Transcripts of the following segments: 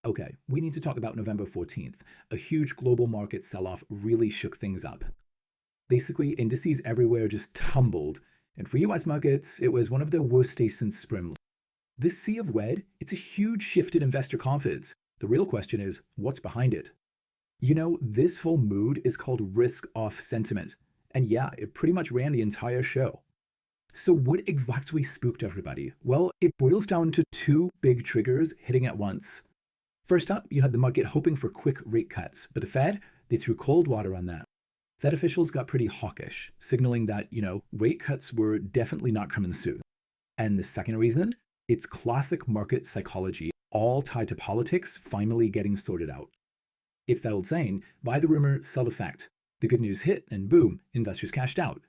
Okay, we need to talk about November 14th. A huge global market sell-off really shook things up. Basically, indices everywhere just tumbled, and for US markets, it was one of their worst days since spring. This sea of red, it's a huge shift in investor confidence. The real question is, what's behind it? This full mood is called risk-off sentiment. And yeah, it pretty much ran the entire show. So what exactly spooked everybody? Well, it boils down to two big triggers hitting at once. First up, you had the market hoping for quick rate cuts, but the Fed, they threw cold water on that. Fed officials got pretty hawkish, signaling that, rate cuts were definitely not coming soon. And the second reason, it's classic market psychology, all tied to politics finally getting sorted out. It's that old saying, buy the rumor, sell the fact. The good news hit, and boom, investors cashed out.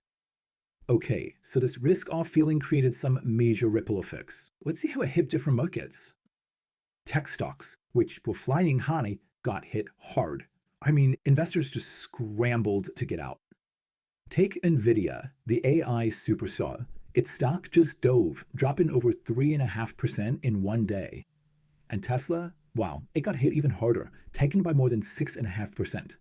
Okay, so this risk-off feeling created some major ripple effects. Let's see how it hit different markets. Tech stocks, which were flying high, got hit hard. I mean, investors just scrambled to get out. Take Nvidia, the AI superstar. Its stock just dove, dropping over 3.5% in one day. And Tesla, wow, it got hit even harder, taken by more than 6.5%.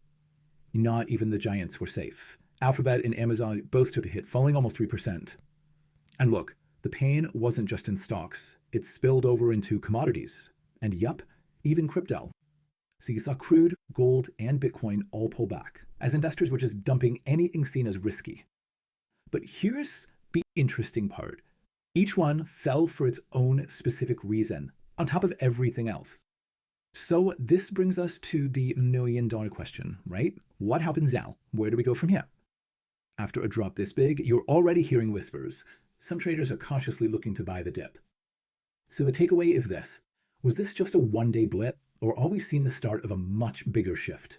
Not even the giants were safe. Alphabet and Amazon both took a hit, falling almost 3%. And look, the pain wasn't just in stocks, it spilled over into commodities. And yup, even crypto. So you saw crude, gold, and Bitcoin all pull back, as investors were just dumping anything seen as risky. But here's the interesting part. Each one fell for its own specific reason, on top of everything else. So this brings us to the million-dollar question, right? What happens now? Where do we go from here? After a drop this big, you're already hearing whispers. Some traders are cautiously looking to buy the dip. So the takeaway is this. Was this just a one-day blip, or are we seeing the start of a much bigger shift?